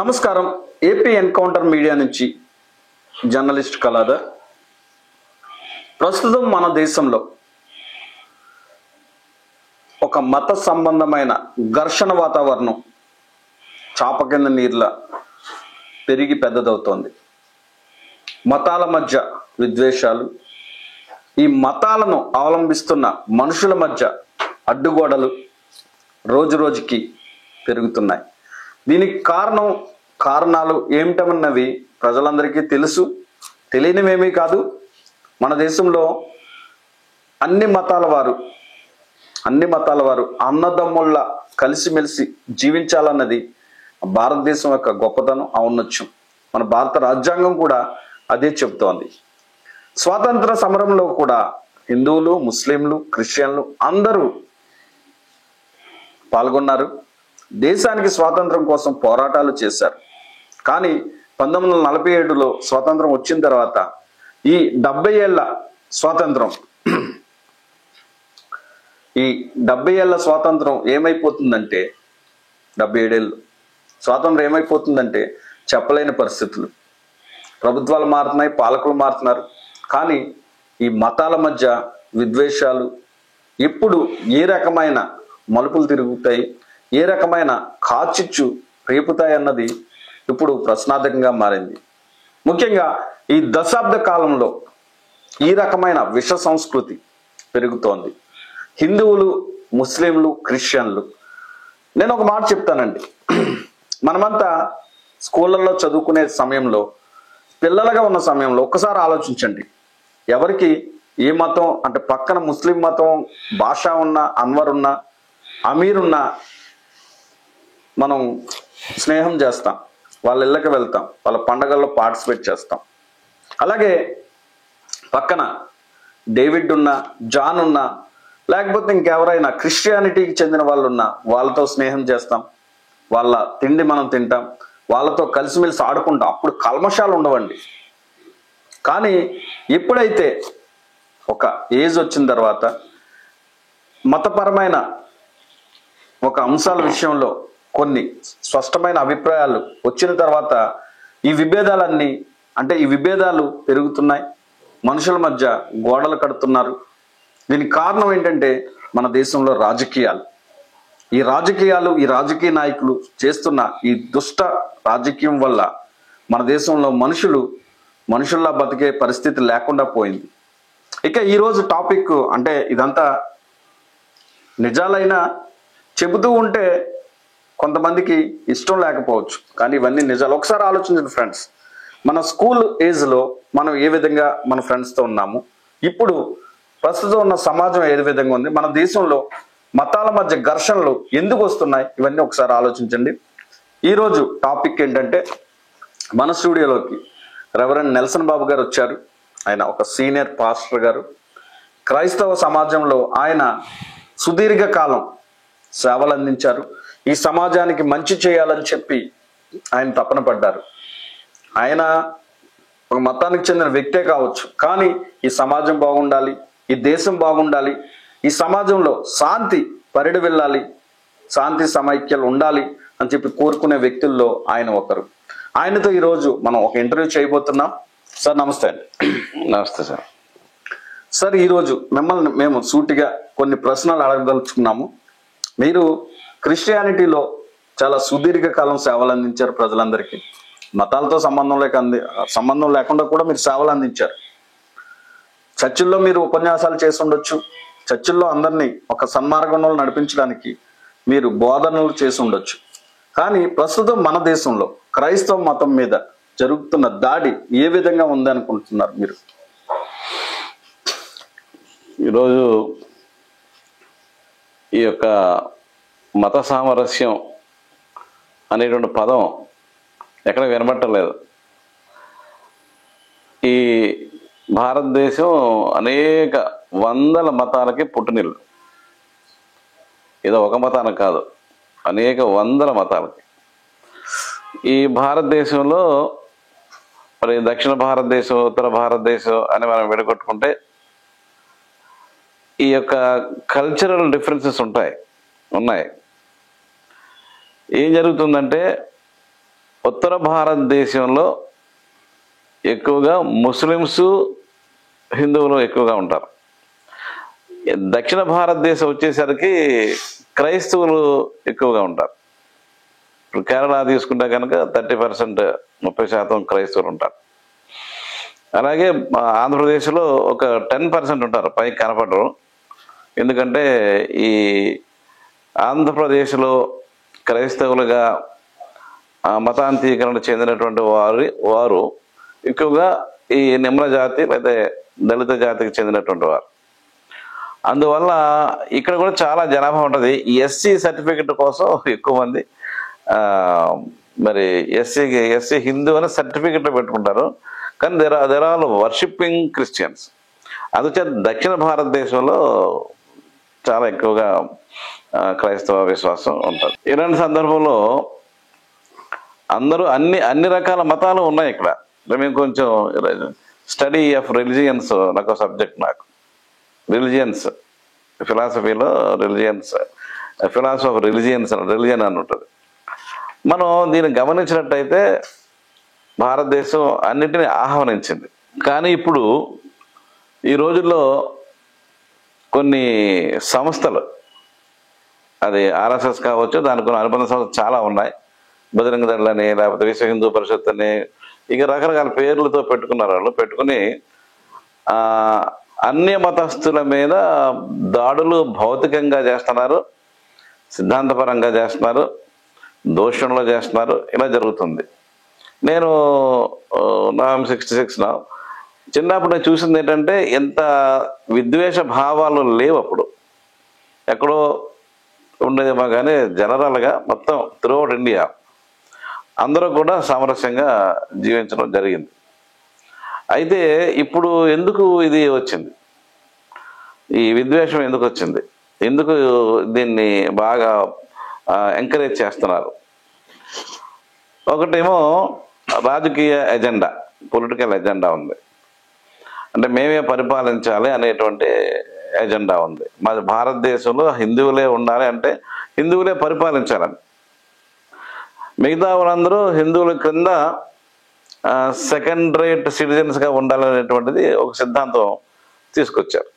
నమస్కారం. AP encounter media నుంచి journalist Kaladhar. ప్రస్తుతం మన దేశంలో ఒక మత సంబంధమైన ఘర్షణ వాతావరణం చాప కింద నీర్ల పెరిగి పెద్దదవుతోంది. మతాల మధ్య విద్వేషాలు, ఈ మతాలను అవలంబిస్తున్న మనుషుల మధ్య అడ్డుగోడలు రోజు రోజుకి పెరుగుతున్నాయి. దీనికి కారణాలు ఏమిటన్నవి ప్రజలందరికీ తెలుసు. తెలియనివేమీ కాదు. మన దేశంలో అన్ని మతాల వారు అన్నదమ్ముళ్ళ కలిసిమెలిసి జీవించాలన్నది భారతదేశం యొక్క గొప్పతనం, ఔన్నత్యం. మన భారత రాజ్యాంగం కూడా అదే చెబుతోంది. స్వాతంత్ర సమరంలో కూడా హిందువులు, ముస్లింలు, క్రిస్టియన్లు అందరూ పాల్గొన్నారు. దేశానికి స్వాతంత్రం కోసం పోరాటాలు చేశారు. కానీ 1947లో స్వాతంత్రం వచ్చిన తర్వాత ఈ 70 ఏళ్ల స్వాతంత్రం ఏమైపోతుందంటే 77 ఏళ్ళు స్వాతంత్రం ఏమైపోతుందంటే చెప్పలేని పరిస్థితులు. ప్రభుత్వాలు మారుతున్నాయి, పాలకులు మారుతున్నారు. కానీ ఈ మతాల మధ్య విద్వేషాలు ఎప్పుడు ఏ రకమైన మలుపులు తిరుగుతాయి, ఏ రకమైన కాచిచ్చు రేపుతాయి అన్నది ఇప్పుడు ప్రశ్నార్థకంగా మారింది. ముఖ్యంగా ఈ దశాబ్ద కాలంలో ఈ రకమైన విష సంస్కృతి పెరుగుతోంది. హిందువులు, ముస్లింలు, క్రిస్టియన్లు. నేను ఒక మాట చెప్తానండి. మనమంతా స్కూళ్ళల్లో చదువుకునే సమయంలో, పిల్లలుగా ఉన్న సమయంలో ఒక్కసారి ఆలోచించండి. ఎవరికి ఏ మతం అంటే పక్కన ముస్లిం మతం భాష ఉన్నా, అన్వర్ ఉన్నా, అమీర్ ఉన్నా మనం స్నేహం చేస్తాం, వాళ్ళ ఇళ్ళకి వెళ్తాం, వాళ్ళ పండగల్లో పార్టిసిపేట్ చేస్తాం. అలాగే పక్కన డేవిడ్ ఉన్నా, జాన్ ఉన్నా, లేకపోతే ఇంకెవరైనా క్రిస్టియానిటీకి చెందిన వాళ్ళు ఉన్నా వాళ్ళతో స్నేహం చేస్తాం, వాళ్ళ తిండి మనం తింటాం, వాళ్ళతో కలిసిమెలిసి ఆడుకుంటాం. అప్పుడు కల్మషాలు ఉండవండి. కానీ ఎప్పుడైతే ఒక ఏజ్ వచ్చిన తర్వాత మతపరమైన ఒక అంశాల విషయంలో కొన్ని స్పష్టమైన అభిప్రాయాలు వచ్చిన తర్వాత ఈ విభేదాలు పెరుగుతున్నాయి. మనుషుల మధ్య గోడలు కడుతున్నారు. దీనికి కారణం ఏంటంటే మన దేశంలో రాజకీయాలు. ఈ రాజకీయ నాయకులు చేస్తున్న ఈ దుష్ట రాజకీయం వల్ల మన దేశంలో మనుషుల్లా బతికే పరిస్థితి లేకుండా పోయింది. ఇక ఈరోజు టాపిక్ అంటే ఇదంతా నిజాలైనా చెబుతూ ఉంటే కొంతమందికి ఇష్టం లేకపోవచ్చు, కానీ ఇవన్నీ నిజాలు. ఒకసారి ఆలోచించండి ఫ్రెండ్స్. మన స్కూల్ ఏజ్లో మనం ఏ విధంగా మన ఫ్రెండ్స్తో ఉన్నాము, ఇప్పుడు ప్రస్తుతం ఉన్న సమాజం ఏ విధంగా ఉంది, మన దేశంలో మతాల మధ్య ఘర్షణలు ఎందుకు వస్తున్నాయి, ఇవన్నీ ఒకసారి ఆలోచించండి. ఈరోజు టాపిక్ ఏంటంటే, మన స్టూడియోలోకి రెవరెండ్ నెల్సన్ బాబు గారు వచ్చారు. ఆయన ఒక సీనియర్ పాస్టర్ గారు. క్రైస్తవ సమాజంలో ఆయన సుదీర్ఘకాలం సేవలు అందించారు. ఈ సమాజానికి మంచి చేయాలని చెప్పి ఆయన తపన పడ్డారు. ఆయన ఒక మతానికి చెందిన వ్యక్తే కావచ్చు, కానీ ఈ సమాజం బాగుండాలి, ఈ దేశం బాగుండాలి, ఈ సమాజంలో శాంతి పరిడి వెళ్ళాలి, శాంతి సమైక్యాలు ఉండాలి అని చెప్పి కోరుకునే వ్యక్తుల్లో ఆయన ఒకరు. ఆయనతో ఈరోజు మనం ఒక ఇంటర్వ్యూ చేయబోతున్నాం. సార్ నమస్తే అండి. నమస్తే సార్. సార్, ఈరోజు మిమ్మల్ని మేము సూటిగా కొన్ని ప్రశ్నలు అడగదలుచుకున్నాము. మీరు క్రిస్టియానిటీలో చాలా సుదీర్ఘకాలం సేవలు అందించారు ప్రజలందరికీ. మతాలతో సంబంధం లేకుండా కూడా మీరు సేవలు అందించారు. చర్చిల్లో మీరు ఉపన్యాసాలు చేసి ఉండొచ్చు. చర్చిల్లో అందరినీ ఒక సన్మార్గంలో నడిపించడానికి మీరు బోధనలు చేసి ఉండొచ్చు. కానీ ప్రస్తుతం మన దేశంలో క్రైస్తవ మతం మీద జరుగుతున్న దాడి ఏ విధంగా ఉంది అనుకుంటున్నారు మీరు? ఈరోజు ఈ యొక్క మత సామరస్యం అనేటువంటి పదం ఎక్కడ వినబట్టలేదు. ఈ భారతదేశం అనేక వందల మతాలకి పుట్టినిల్లు. ఏదో ఒక మతానికి కాదు, అనేక వందల మతాలకి. ఈ భారతదేశంలో మరి దక్షిణ భారతదేశం, ఉత్తర భారతదేశం అని మనం విడగొట్టుకుంటే ఈ యొక్క కల్చరల్ డిఫరెన్సెస్ ఉన్నాయి. ఏం జరుగుతుందంటే ఉత్తర భారతదేశంలో ఎక్కువగా ముస్లిమ్స్, హిందువులు ఎక్కువగా ఉంటారు. దక్షిణ భారతదేశం వచ్చేసరికి క్రైస్తవులు ఎక్కువగా ఉంటారు. ఇప్పుడు కేరళ తీసుకుంటే కనుక 30%, 30% క్రైస్తవులు ఉంటారు. అలాగే ఆంధ్రప్రదేశ్లో ఒక 10% ఉంటారు, పైకి కనపడరు. ఎందుకంటే ఈ ఆంధ్రప్రదేశ్లో క్రైస్తవులుగా మతాంతీకరణ చెందినటువంటి వారు ఎక్కువగా ఈ నిమ్న జాతి లేదా దళిత జాతికి చెందినటువంటి వారు. అందువల్ల ఇక్కడ కూడా చాలా జనాభా ఉంటుంది. ఎస్సీ సర్టిఫికెట్ కోసం ఎక్కువ మంది మరి ఎస్సీ హిందూ అనే సర్టిఫికెట్ పెట్టుకుంటారు. కానీ దేర్ ఆర్ వర్షిప్పింగ్ క్రిస్టియన్స్. అందుచేత దక్షిణ భారతదేశంలో చాలా ఎక్కువగా క్రైస్తవ విశ్వాసం ఉంటుంది. ఇలాంటి సందర్భంలో అందరూ అన్ని రకాల మతాలు ఉన్నాయి ఇక్కడ. మేము కొంచెం స్టడీ ఆఫ్ రిలిజియన్స్ నాకు సబ్జెక్ట్. నాకు రిలిజియన్స్ ఫిలాసఫీలో ఫిలాసఫీ ఆఫ్ రిలిజియన్ అని ఉంటుంది. మనం దీన్ని గమనించినట్టయితే భారతదేశం అన్నిటిని ఆహ్వానించింది. కానీ ఇప్పుడు ఈ రోజుల్లో కొన్ని సంస్థలు, అది ఆర్ఎస్ఎస్ కావచ్చు, దానికి కొన్ని అనుబంధ సంస్థలు చాలా ఉన్నాయి. బజరంగ దళని, లేకపోతే విశ్వ హిందూ పరిషత్ అని, ఇక రకరకాల పేర్లతో పెట్టుకున్నారు. వాళ్ళు పెట్టుకుని అన్య మతస్థుల మీద దాడులు భౌతికంగా చేస్తున్నారు, సిద్ధాంతపరంగా చేస్తున్నారు, దోషంలో చేస్తున్నారు. ఇలా జరుగుతుంది. నేను 66 చిన్నప్పుడు నేను చూసింది ఏంటంటే ఎంత విద్వేష భావాలు లేవు అప్పుడు. ఎక్కడో ఉండేదేమో కానీ జనరల్గా మొత్తం త్రూఅవుట్ ఇండియా అందరూ కూడా సామరస్యంగా జీవించడం జరిగింది. అయితే ఇప్పుడు ఎందుకు ఇది వచ్చింది, ఈ విద్వేషం ఎందుకు వచ్చింది, ఎందుకు దీన్ని బాగా ఎంకరేజ్ చేస్తున్నారు? ఒకటేమో రాజకీయ ఎజెండా, పొలిటికల్ ఎజెండా ఉంది. అంటే మేమే పరిపాలించాలి అనేటువంటి ఎజెండా ఉంది. మన భారతదేశంలో హిందువులే ఉండాలి అంటే హిందువులే పరిపాలించాలని, మిగతా వాళ్ళందరూ హిందువుల క్రింద సెకండ్ రేట్ సిటిజన్స్గా ఉండాలనేటువంటిది ఒక సిద్ధాంతం తీసుకొచ్చారు.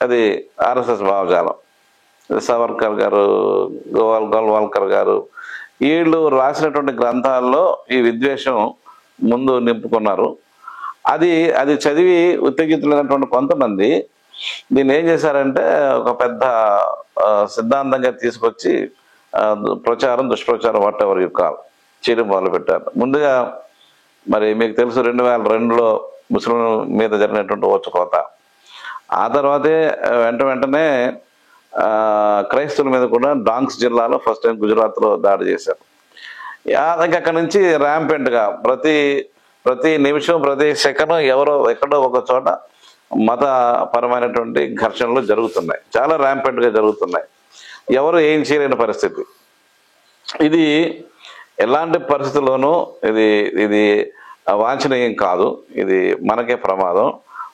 అది ఆర్ఎస్ఎస్ భావజాలం. సావర్కర్ గారు, గోల్వాల్కర్ గారు వీళ్ళు రాసినటువంటి గ్రంథాల్లో ఈ విద్వేషం ముందు నింపుకున్నారు. అది చదివి ఉత్తేజితులైనటువంటి కొంతమంది దీన్ని ఏం చేశారంటే ఒక పెద్ద సిద్ధాంతంగా తీసుకొచ్చి దుష్ప్రచారం వాట్ ఎవర్ యు కాల్ చేయడం మొదలుపెట్టారు. ముందుగా మరి మీకు తెలుసు 2002లో ముస్లిం మీద జరిగినటువంటి ఊచకోత, ఆ తర్వాతే వెంటనే క్రైస్తవుల మీద కూడా డాంగ్స్ జిల్లాలో ఫస్ట్ టైం గుజరాత్లో దాడి చేశారు. అక్కడి నుంచి ర్యాంపెంట్గా ప్రతి నిమిషం, ప్రతి సెకండ్ ఎక్కడో ఒక చోట మతపరమైనటువంటి ఘర్షణలు జరుగుతున్నాయి. చాలా ర్యాంపెంట్గా జరుగుతున్నాయి. ఎవరు ఏం చేయలేని పరిస్థితి. ఇది ఎలాంటి పరిస్థితుల్లోనూ ఇది వాంఛనీయం కాదు, ఇది మనకే ప్రమాదం.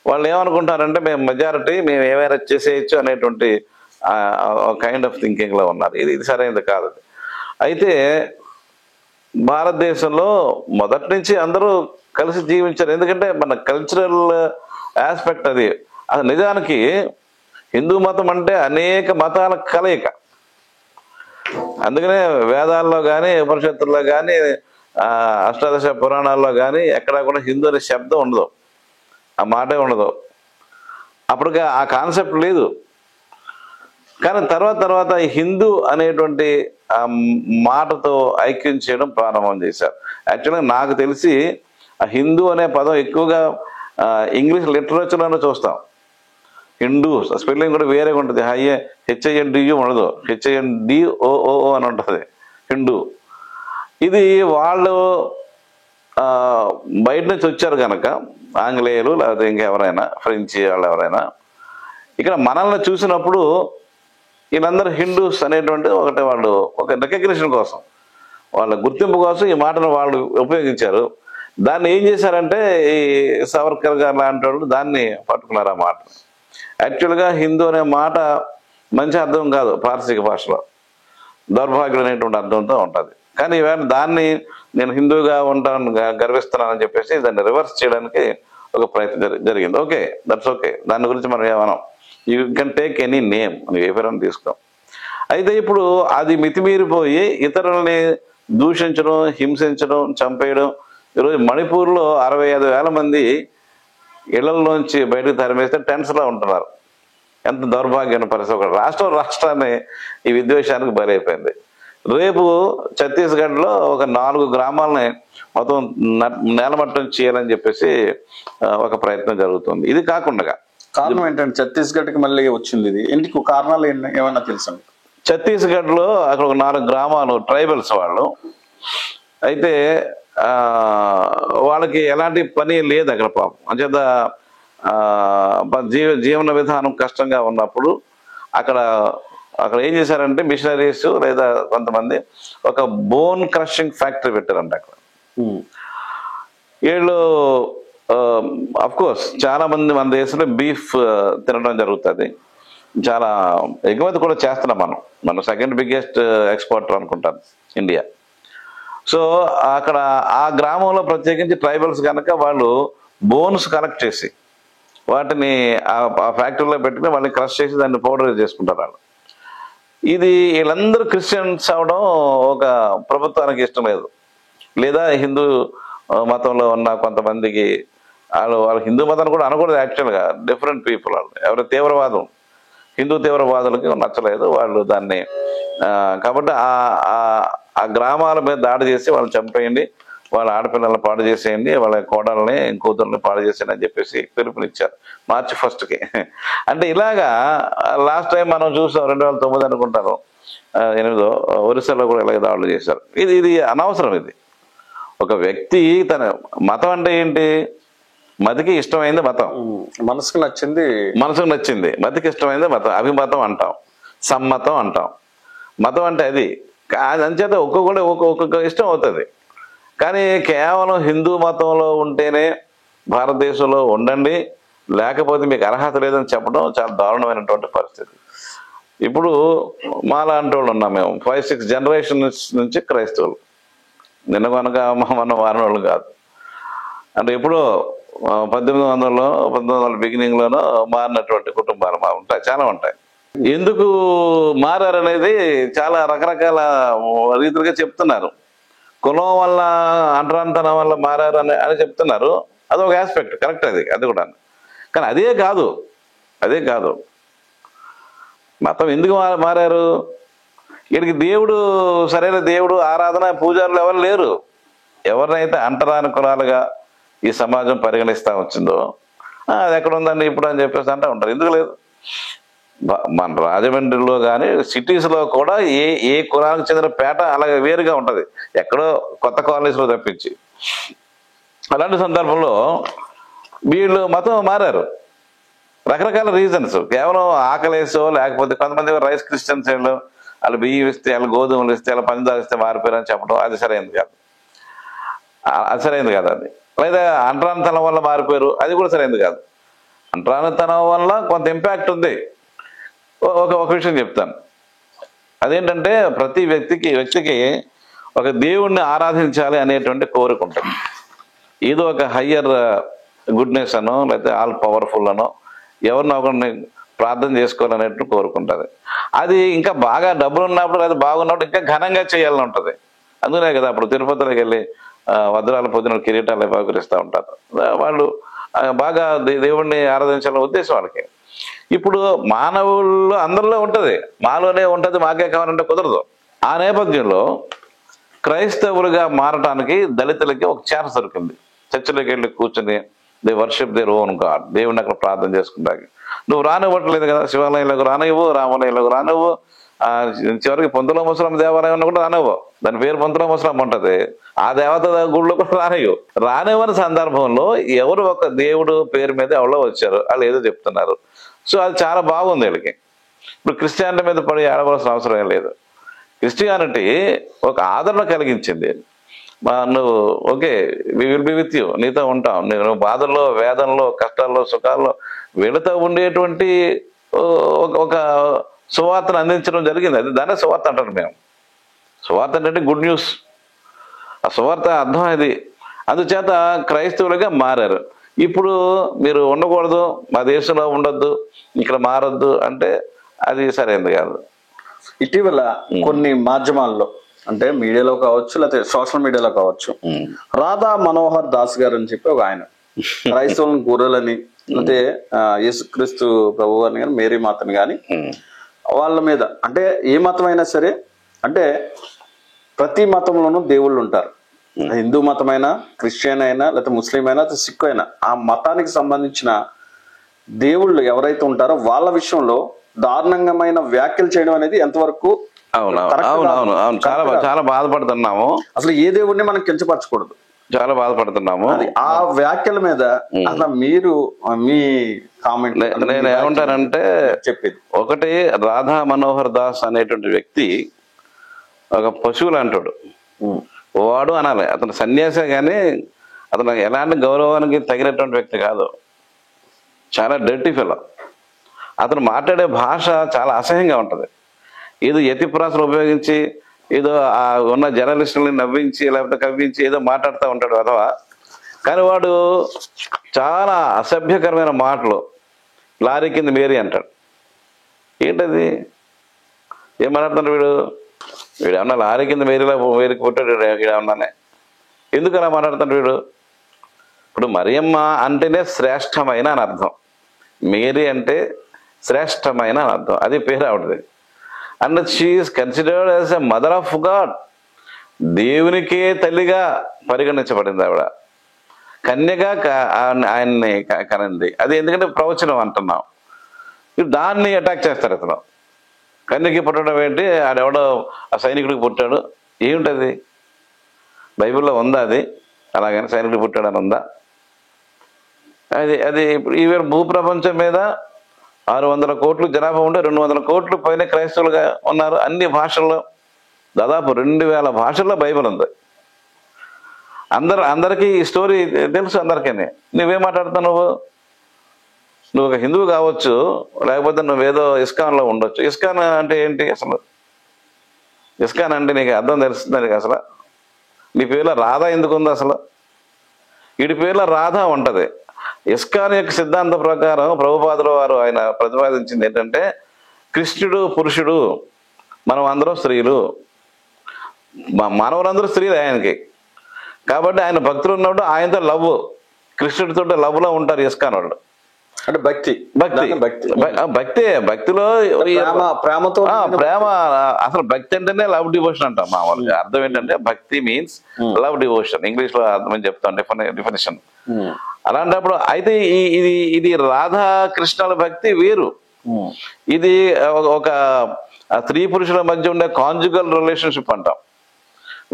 వాళ్ళు ఏమనుకుంటారంటే మేము మెజారిటీ, మేము ఏమైనా చేసేయచ్చు అనేటువంటి కైండ్ ఆఫ్ థింకింగ్లో ఉన్నారు. ఇది సరైనది కాదు. అయితే భారతదేశంలో మొదటి నుంచి అందరూ కలిసి జీవించారు. ఎందుకంటే మన కల్చరల్ ఆస్పెక్ట్ అది. అసలు నిజానికి హిందూ మతం అంటే అనేక మతాల కలయిక. అందుకనే వేదాల్లో కానీ, ఉపనిషత్తుల్లో కానీ, అష్టాదశ పురాణాల్లో కానీ ఎక్కడా కూడా హిందూ అనే శబ్దం ఉండదు, ఆ మాటే ఉండదు. అప్పటికి ఆ కాన్సెప్ట్ లేదు. కానీ తర్వాత ఈ హిందూ అనేటువంటి మాటతో ఐక్యం చేయడం ప్రారంభం చేశారు. యాక్చువల్గా నాకు తెలిసి ఆ హిందూ అనే పదం ఎక్కువగా ఇంగ్లీష్ లిటరేచర్లోనే చూస్తాం. హిందూ స్పెల్లింగ్ కూడా వేరేగా ఉంటుంది. HINDU ఉండదు, HINDOO అని ఉంటుంది హిందూ. ఇది వాళ్ళు బయట నుంచి వచ్చారు కనుక, ఆంగ్లేయులు లేకపోతే ఇంకెవరైనా, ఫ్రెంచ్ వాళ్ళు ఎవరైనా ఇక్కడ మనల్ని చూసినప్పుడు వీళ్ళందరూ హిందూస్ అనేటువంటి వాళ్ళు ఒక రికగ్నిషన్ కోసం, వాళ్ళ గుర్తింపు కోసం ఈ మాటను వాళ్ళు ఉపయోగించారు. దాన్ని ఏం చేశారంటే ఈ సావర్కర్ గారు లాంటి వాళ్ళు దాన్ని పట్టుకున్నారు. ఆ మాట యాక్చువల్గా హిందూ అనే మాట మంచి అర్థం కాదు, పారసీక భాషలో దౌర్భాగ్యుడు అనేటువంటి అర్థంతో ఉంటుంది. కానీ ఈవేళ దాన్ని నేను హిందూగా ఉంటాను గర్విస్తున్నానని చెప్పేసి దాన్ని రివర్స్ చేయడానికి ఒక ప్రయత్నం జరిగింది. ఓకే, దట్స్ ఓకే, దాని గురించి మనం ఏమనం. You can take any name, నువ్వు ఏ పేరైనా తీసుకో. అయితే ఇప్పుడు అది మితిమీరిపోయి ఇతరులని దూషించడం, హింసించడం, చంపేయడం. ఈరోజు మణిపూర్లో 65,000 మంది ఇళ్లలోంచి బయటకు తరిమేస్తే టెన్స్లో ఉంటున్నారు. ఎంత దౌర్భాగ్యమైన పరిస్థితి. ఒక రాష్ట్రాన్ని ఈ విద్వేషానికి బలైపోయింది. రేపు ఛత్తీస్గఢ్లో ఒక 4 గ్రామాలని మొత్తం నేలమట్టం చేయాలని చెప్పేసి ఒక ప్రయత్నం జరుగుతుంది. ఇది కాకుండా కారణం ఏంటంటే ఛత్తీస్గఢ్కి మళ్ళీ వచ్చింది ఇది, ఎందుకు కారణాలు ఏమైనా తెలుసా? ఛత్తీస్గఢ్లో అక్కడ ఒక 4 గ్రామాలు ట్రైబల్స్ వాళ్ళు. అయితే వాళ్ళకి ఎలాంటి పని లేదు అక్కడ పాపం. అంచేత జీవన విధానం కష్టంగా ఉన్నప్పుడు అక్కడ ఏం చేశారంటే మిషనరీస్ లేదా కొంతమంది ఒక బోన్ క్రషింగ్ ఫ్యాక్టరీ పెట్టారంట అక్కడ. వీళ్ళు అఫ్ కోర్స్ చాలా మంది మన దేశంలో బీఫ్ తినడం జరుగుతుంది. చాలా ఎగుమతి కూడా చేస్తున్నాం మనం సెకండ్ బిగ్గెస్ట్ ఎక్స్పోర్టర్ అనుకుంటాను ఇండియా. సో అక్కడ ఆ గ్రామంలో ప్రత్యేకించి ట్రైబల్స్ కనుక వాళ్ళు బోన్స్ కలెక్ట్ చేసి వాటిని ఆ ఫ్యాక్టరీలో పెట్టుకుని వాళ్ళని క్రష్ చేసి దాన్ని పౌడర్ చేసుకుంటారు వాళ్ళు. ఇది వీళ్ళందరూ క్రిస్టియన్స్ అవడం ఒక ప్రభుత్వానికి ఇష్టం లేదు, లేదా హిందూ మతంలో ఉన్న కొంతమందికి వాళ్ళు హిందూ మతాన్ని కూడా అనకూడదు యాక్చువల్గా, డిఫరెంట్ పీపుల్ వాళ్ళు. ఎవరు తీవ్రవాదం, హిందూ తీవ్రవాదులకి నచ్చలేదు వాళ్ళు దాన్ని. కాబట్టి ఆ గ్రామాల మీద దాడి చేసి వాళ్ళని చంపేయండి, వాళ్ళ ఆడపిల్లల్ని పాడు చేసేయండి, వాళ్ళ కోడల్ని కూతుర్ని పాడు చేసేయండి అని చెప్పేసి పిలుపునిచ్చారు March 1st. అంటే ఇలాగా లాస్ట్ టైం మనం చూసాం 2009 అనుకుంటాను, 8 ఒరిస్సాలో కూడా ఇలాగ దాడులు చేశారు. ఇది అనవసరం. ఇది ఒక వ్యక్తి తన మతం అంటే ఏంటి? మతికి ఇష్టమైంది మతం, మనసుకు నచ్చింది మతికి ఇష్టమైంది మతం. అభిమతం అంటాం, సమ్మతం అంటాం. మతం అంటే అది. అంచేత ఒక్కొక్క ఇష్టం అవుతుంది. కానీ కేవలం హిందూ మతంలో ఉంటేనే భారతదేశంలో ఉండండి, లేకపోతే మీకు అర్హత లేదని చెప్పడం చాలా దారుణమైనటువంటి పరిస్థితి. ఇప్పుడు మాలాంటి వాళ్ళు ఉన్నాం మేము, 5-6 generations నుంచి క్రైస్తవులు. నిన్న కనుక మనం వారిన వాళ్ళు కాదు. అంటే ఇప్పుడు 1900 బిగినింగ్లోనో మారినటువంటి కుటుంబాలు ఉంటాయి, చాలా ఉంటాయి. ఎందుకు మారారనేది చాలా రకరకాల రీతిగా చెప్తున్నారు. కులం వల్ల, అంటరాంతనం వల్ల మారారు అని చెప్తున్నారు. అదొక ఆస్పెక్ట్, కరెక్ట్, అది కూడా. కానీ అదే కాదు మతం ఎందుకు మారారు? వీడికి దేవుడు, సరైన దేవుడు ఆరాధన పూజారులు ఎవరు లేరు. ఎవరినైతే అంటరాని కులాలుగా ఈ సమాజం పరిగణిస్తూ వచ్చిందో అది ఎక్కడ ఉందండి ఇప్పుడు అని చెప్పేసి అంటూ ఉంటారు. ఎందుకు లేదు? మన రాజమండ్రిలో కానీ సిటీస్లో కూడా ఏ కులానికి చెందిన పేట అలాగే వేరుగా ఉంటుంది, ఎక్కడో కొత్త కాలనీస్లో తప్పించి. అలాంటి సందర్భంలో వీళ్ళు మతం మారారు. రకరకాల రీజన్స్, కేవలం ఆకలేసో లేకపోతే కొంతమంది రైస్ క్రిస్టియన్స్ వాళ్ళు బియ్యం ఇస్తే, వాళ్ళు గోధుమలు ఇస్తే, వాళ్ళు పంచదార ఇస్తే మారిపోయారని చెప్పడం అది సరైనది కాదు. అది లేదా అంటరానితనం వల్ల మారిపోయారు, అది కూడా సరైనది కాదు. అంటరానితనం వల్ల కొంత ఇంపాక్ట్ ఉంది. ఒక విషయం చెప్తాను. అదేంటంటే ప్రతి వ్యక్తికి ఒక దేవుణ్ణి ఆరాధించాలి అనేటువంటి కోరిక ఉంటుంది. ఏదో ఒక హయ్యర్ గుడ్నెస్ అనో లేకపోతే ఆల్ పవర్ఫుల్ అనో ఎవరినో ఒకరిని ప్రార్థన చేసుకోవాలనేట్టు కోరుకుంటుంది. అది ఇంకా బాగా డబ్బులు ఉన్నప్పుడు లేదా బాగున్నప్పుడు ఇంకా ఘనంగా చేయాలని ఉంటుంది. అందుకనే కదా అప్పుడు తిరుపతిలోకి వెళ్ళి వజ్రాల పొద్దున కిరీటాలు బహుకరిస్తూ ఉంటారు. వాళ్ళు బాగా దేవుణ్ణి ఆరాధించాలనే ఉద్దేశం వాళ్ళకి. ఇప్పుడు మానవుల్లో అందరిలో ఉంటుంది, మాలోనే ఉంటుంది, మాకే కావాలంటే కుదరదు. ఆ నేపథ్యంలో క్రైస్తవులుగా మారటానికి దళితులకి ఒక ఛాన్స్ దొరికింది. చర్చిలోకి వెళ్ళి కూర్చుని they worship their own God, దేవుడిని అక్కడ ప్రార్థన చేసుకుంటాకి. నువ్వు రానివ్వట్లేదు కదా, శివాలయంలోకి రానివ్వు, రామాలయంలోకి రానివ్వు, చివరికి పొంతుల ముసలం దేవాలయం కూడా రానివ్వు. దాని పేరు పొంతుల ముసలం ఉంటుంది. ఆ దేవత గుడిలో కూడా రానివ్వని సందర్భంలో ఎవరు ఒక దేవుడు పేరు మీద ఎవరో వచ్చారు, వాళ్ళు ఏదో చెప్తున్నారు. సో అది చాలా బాగుంది వీళ్ళకి. ఇప్పుడు క్రిస్టియానిటీ మీద పడి ఆడవలసిన అవసరం ఏం లేదు. క్రిస్టియానిటీ ఒక ఆదరణ కలిగించింది. నువ్వు okay, we will be with you, నీతో ఉంటాం, నేను బాధల్లో, వేదనలో, కష్టాల్లో, సుఖాల్లో వీళ్ళతో ఉండేటువంటి ఒక సువార్తను అందించడం జరిగింది. అది దాన్ని సువార్త అంటారు మేము. సువార్త అంటే గుడ్ న్యూస్. ఆ సువార్త అర్థం అది. అందుచేత క్రైస్తవులుగా మారారు. ఇప్పుడు మీరు ఉండకూడదు, మా దేశంలో ఉండొద్దు, ఇక్కడ మారొద్దు అంటే అది సరైనది కాదు. ఇటీవల కొన్ని మాధ్యమాల్లో అంటే మీడియాలో కావచ్చు లేకపోతే సోషల్ మీడియాలో కావచ్చు, రాధా మనోహర్ దాస్ గారు అని చెప్పి ఒక ఆయన క్రైస్తవులను గొర్రెలని లేకపోతే యేసుక్రీస్తు ప్రభు గారిని కానీ మేరీ మాతని కానీ వాళ్ళ మీద అంటే ఏ మతం అయినా సరే, అంటే ప్రతి మతంలోనూ దేవుళ్ళు ఉంటారు. హిందూ మతమైనా, క్రిస్టియన్ అయినా, లేకపోతే ముస్లిం అయినా, లేకపోతే సిక్కు అయినా, ఆ మతానికి సంబంధించిన దేవుళ్ళు ఎవరైతే ఉంటారో వాళ్ళ విషయంలో దారుణంగమైన వ్యాఖ్యలు చేయడం అనేది ఎంతవరకు అవును చాలా చాలా బాధపడుతున్నాము. అసలు ఏ దేవుడిని మనం కించపరచకూడదు, చాలా బాధపడుతున్నాము. ఆ వ్యాఖ్యల మీద అసలు మీరు మీ కామెంట్ నేను ఏమంటానంటే, చెప్పేది ఒకటి, రాధా మనోహర్ దాస్ అనేటువంటి వ్యక్తి ఒక పశువులు అంటాడు వాడు అనాలి. అతను సన్యాసే కానీ అతను ఎలాంటి గౌరవానికి తగినటువంటి వ్యక్తి కాదు. చాలా డర్టీ ఫెలో. అతను మాట్లాడే భాష చాలా అసహ్యంగా ఉంటుంది. ఏదో యతి ప్రాసలు ఉపయోగించి ఏదో ఆ ఉన్న జర్నలిస్టులని నవ్వించి లేకపోతే కవ్వించి ఏదో మాట్లాడుతూ ఉంటాడు అథవా. కానీ వాడు చాలా అసభ్యకరమైన మాటలు, లారీ కింద మేరీ అంటాడు. ఏంటది? ఏం మాట్లాడుతున్నాడు వీడు? ఏమన్నా లారీ కింద మేరీకి పుట్టాడు ఏమన్నానే? ఎందుకు అలా మాట్లాడుతున్నాడు వీడు? ఇప్పుడు మరియమ్మ అంటేనే శ్రేష్టమైన అని అర్థం, మేరీ అంటే శ్రేష్టమైన అని అర్థం, అది పేరు ఆవిడది. And she is considered as a mother of God. దేవునికే తల్లిగా పరిగణించబడింది ఆవిడ. కన్యగా ఆయన్ని కనంది. అది ఎందుకంటే ప్రవచనం అంటున్నాం. దాన్ని అటాక్ చేస్తారు. ఇతను కన్యకి పుట్టడం ఏంటి, ఆడెవడో ఆ సైనికుడికి పుట్టాడు, ఏమిటది? బైబిల్లో ఉందా అది? అలాగని సైనికుడికి పుట్టాడని ఉందా? అది ఇప్పుడు ఈవేళ భూప్రపంచం మీద 600 కోట్లు జనాభా ఉంటే 200 కోట్లు పైన క్రైస్తవులుగా ఉన్నారు. అన్ని భాషల్లో దాదాపు 2000 భాషల్లో బైబిల్ ఉంది. అందరికీ ఈ స్టోరీ తెలుసు. అందరికీ నువ్వేం మాట్లాడుతున్నావు? నువ్వు ఒక హిందువు కావచ్చు, లేకపోతే నువ్వేదో ఇస్కాన్లో ఉండొచ్చు. ఇస్కాన్ అంటే ఏంటి అసలు? ఇస్కాన్ అంటే నీకు అర్థం తెలుస్తుంది నీకు అసలు? నీ పేరులో రాధా ఎందుకు ఉంది అసలు? వీడి పేరులో రాధా ఉంటుంది. ఇస్కాన్ యొక్క సిద్ధాంత ప్రకారం ప్రభుపాదుల వారు ఆయన ప్రతిపాదించింది ఏంటంటే, కృష్ణుడు పురుషుడు, మనం అందరం స్త్రీలు, మానవులందరూ స్త్రీలు ఆయనకి. కాబట్టి ఆయన భక్తులు ఉన్నప్పుడు ఆయనతో లవ్, కృష్ణుడితో లవ్లో ఉంటారు ఇస్కాన్ వాళ్ళు. అంటే భక్తిలో ప్రేమతో ప్రేమ. అసలు భక్తి అంటేనే లవ్ డివోషన్ అంటాం. మామూలుగా అర్థం ఏంటంటే భక్తి మీన్స్ లవ్ డివోషన్. ఇంగ్లీష్ లో అర్థమని చెప్తాం డెఫినేషన్. అలాంటప్పుడు అయితే ఇది రాధా కృష్ణుల భక్తి వేరు. ఇది ఒక స్త్రీ పురుషుల మధ్య ఉండే కాంజుగల్ రిలేషన్షిప్ అంటాం.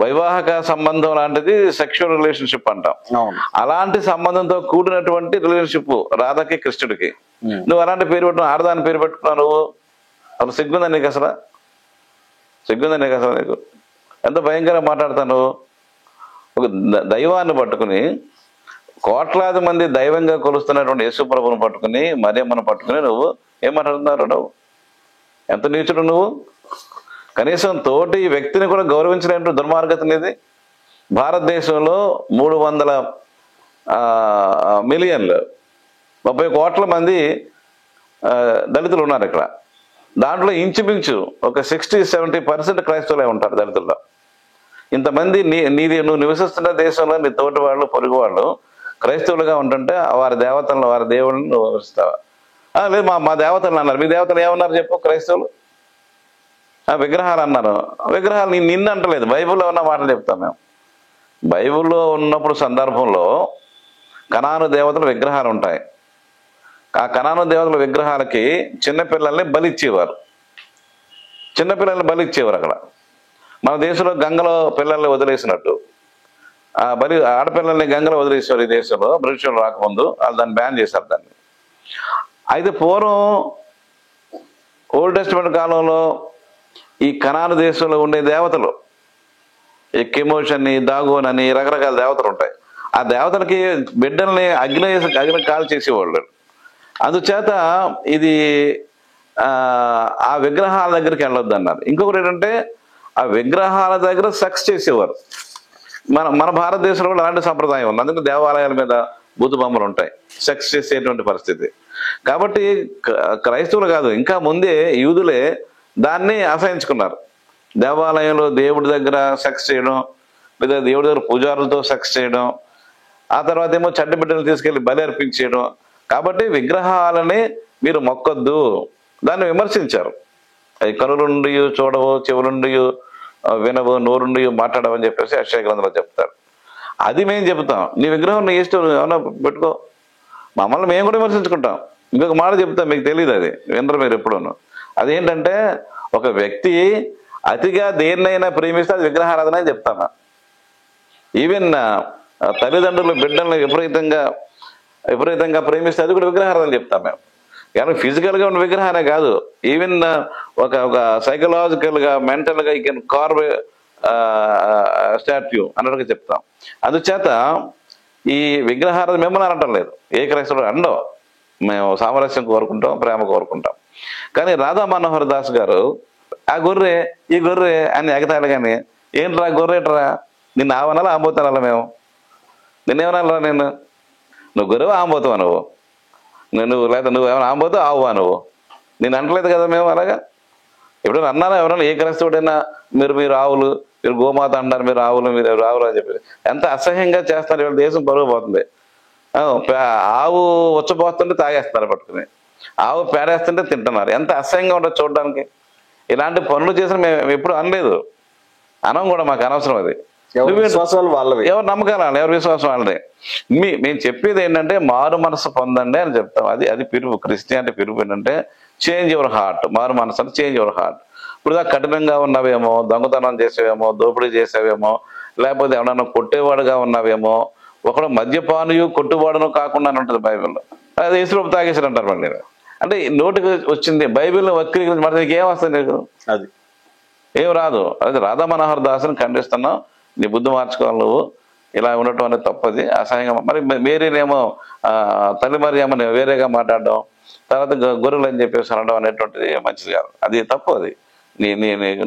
వైవాహిక సంబంధం లాంటిది సెక్షువల్ రిలేషన్షిప్ అంటాం. అలాంటి సంబంధంతో కూడినటువంటి రిలేషన్షిప్ రాధకి కృష్ణుడికి. నువ్వు అలాంటి పేరు పెట్టు, ఆడదాని పేరు పెట్టుకున్నావు నువ్వు. అసలు సిగ్గుందా నీకు అసలు? సిగ్గుందా నీకు అసలు? నీకు ఎంత భయంకరంగా మాట్లాడతాను. ఒక దైవాన్ని పట్టుకుని, కోట్లాది మంది దైవంగా కొలుస్తున్నటువంటి యేసు ప్రభువును పట్టుకుని, మరియమ్మను పట్టుకుని నువ్వు ఏం మాట్లాడుతున్నారు? నువ్వు ఎంత నీచుడు నువ్వు! కనీసం తోటి వ్యక్తిని కూడా గౌరవించలేంటూ దుర్మార్గత అనేది. భారతదేశంలో 300 మిలియన్లు 30 కోట్ల మంది దళితులు ఉన్నారు ఇక్కడ. దాంట్లో ఇంచుమించు ఒక 60-70% క్రైస్తవులే ఉంటారు దళితుల్లో. ఇంతమంది నువ్వు నివసిస్తున్న దేశంలో నీ తోటి వాళ్ళు, పొరుగు వాళ్ళు క్రైస్తవులుగా ఉంటుంటే వారి దేవతలను, వారి దేవుళ్ళని నువ్వు వివరిస్తావా? లేదు మా దేవతలు అన్నారు. మీ దేవతలు ఏమన్నారు చెప్పు? క్రైస్తవులు విగ్రహాలు అన్నారు. విగ్రహాలు నిన్ను అంటలేదు, బైబిల్లో ఉన్న మాటలు చెప్తాం మేము. బైబిల్లో ఉన్నప్పుడు సందర్భంలో కనాను దేవతల విగ్రహాలు ఉంటాయి. ఆ కనాను దేవతల విగ్రహాలకి చిన్నపిల్లల్ని బలిచ్చేవారు. చిన్నపిల్లల్ని బలిచ్చేవారు అక్కడ. మన దేశంలో గంగలో పిల్లల్ని వదిలేసినట్టు ఆడపిల్లల్ని గంగలో వదిలేసేవారు. ఈ దేశంలో బ్రిటిష్ రాకముందు వాళ్ళు దాన్ని బ్యాన్ చేశారు దాన్ని. అయితే పూర్వం ఓల్డ్ టెస్టిమెంట్ కాలంలో ఈ కనాను దేశంలో ఉండే దేవతలు, ఈ కెమోష్ అని, దాగోన్ అని రకరకాల దేవతలు ఉంటాయి. ఆ దేవతలకి బిడ్డల్ని అగ్ని కాల్ చేసేవాళ్ళు. అందుచేత ఇది ఆ విగ్రహాల దగ్గరికి వెళ్ళొద్దు అన్నారు. ఇంకొకటి ఏంటంటే ఆ విగ్రహాల దగ్గర సెక్స్ చేసేవారు. మన భారతదేశంలో కూడా అలాంటి సంప్రదాయం ఉంది. అందుకే దేవాలయాల మీద బూతు బొమ్మలు ఉంటాయి, సెక్స్ చేసేటువంటి పరిస్థితి. కాబట్టి క్రైస్తవులు కాదు, ఇంకా ముందే యూదులే దాన్ని అసహించుకున్నారు. దేవాలయంలో దేవుడి దగ్గర సెక్స్ చేయడం, లేదా దేవుడి దగ్గర పూజారులతో సెక్స్ చేయడం, ఆ తర్వాత ఏమో చంటి బిడ్డలు తీసుకెళ్లి బలి అర్పించేయడం. కాబట్టి విగ్రహాలని మీరు మొక్కొద్దు, దాన్ని విమర్శించారు. అవి కనులుండి చూడవు, చెవులుండి వినవు, నోరుండి మాట్లాడవని చెప్పేసి యెషయా గ్రంథంలో చెప్తారు. అది మేము చెప్తాం, నీ విగ్రహం నీ ఇష్టం ఏమన్నా పెట్టుకో, మమ్మల్ని మేము కూడా విమర్శించుకుంటాం. ఇంకొక మాట చెప్తాం, మీకు తెలియదు, అది వినరు మీరు ఎప్పుడూను. అదేంటంటే ఒక వ్యక్తి అతిగా దేన్నైనా ప్రేమిస్తే అది విగ్రహారాధన అని చెప్తాను. ఈవెన్ తల్లిదండ్రులు బిడ్డల్ని విపరీతంగా ప్రేమిస్తే అది కూడా విగ్రహారాధన చెప్తాం మేము. కానీ ఫిజికల్గా ఉన్న విగ్రహానే కాదు, ఈవెన్ ఒక సైకలాజికల్గా మెంటల్గా యూ కెన్ కార్వ్ స్టాట్యూ అన్నట్టుగా చెప్తాం. అందుచేత ఈ విగ్రహారాధన మిమ్మల్ని అనటం లేదు, ఏ క్రైస్తవుడు అండో. మేము సామరస్యం కోరుకుంటాం, ప్రేమ కోరుకుంటాం. కానీ రాధా మనోహర్ దాస్ గారు ఆ గొర్రె ఈ గొర్రె అని ఎగతాడు. కానీ ఏంట్రా గొర్రెట్రా, నిన్ను ఆవనాలా ఆంబోతానాలా? మేము నిన్నేమనాలరా? నువ్వు గొర్రెవా ఆంబోతావా? నువ్వు లేదా నువ్వు ఏమైనా ఆంబోతావు ఆవువా? నేను అంటలేదు కదా మేము అలాగా. ఎప్పుడైనా అన్నారా ఎవరైనా? ఏ క్రైస్తవుడైనా మీరు ఆవులు, మీరు గోమాత అంటారు, మీరు ఆవులు అని చెప్పి ఎంత అసహ్యంగా చేస్తారు. వీళ్ళ దేశం పరుగు పోతుంది. ఆవు ఉచ్చపోతుంటే తాగేస్తున్నారు పట్టుకుని, ఆవు పేడేస్తుంటే తింటున్నారు. ఎంత అసహ్యంగా ఉంటుంది చూడడానికి. ఇలాంటి పనులు చేసిన మేము ఎప్పుడు అనలేదు, అనం కూడా, మాకు అనవసరం అది. విశ్వాసాలు వాళ్ళవి, ఎవరు నమ్మకాలు వాళ్ళే, ఎవరి విశ్వాసం వాళ్ళదే. మేము చెప్పేది ఏంటంటే మారు మనసు పొందండి అని చెప్తాం. అది పిలుపు. క్రిస్టియానిటీ పిలుపు ఏంటంటే చేంజ్ యువర్ హార్ట్. మారు మనసు అంటే చేంజ్ యువర్ హార్ట్. ఇప్పుడు దాకా కఠినంగా ఉన్నావేమో, దొంగతనం చేసేవేమో, దోపిడీ చేసేవేమో, లేకపోతే ఎవడన్నా కొట్టేవాడుగా ఉన్నావేమో, ఒకడు మద్యపానుయు కొట్టువాడును కాకుండా ఉంటుంది బైబిల్లో. అది యేసుప్రభు తాగేసారు అంటారు మళ్ళీ. అంటే నోటికి వచ్చింది బైబిల్లో వక్రీకరించి మాట, నీకు ఏం వస్తుంది? నీకు అది ఏం రాదు. అది రాధా మనోహర్ దాస్ని ఖండిస్తున్నావు, నీ బుద్ధి మార్చుకోవాలి, నువ్వు ఇలా ఉండటం అనేది తప్పది, అసహ్యంగా. మరి మేరీనేమో తల్లి మరి ఏమో వేరేగా మాట్లాడడం, తర్వాత గొర్రెలు అని చెప్పేసి అనడం అనేటువంటిది మంచిది కాదు, అది తప్పు. అది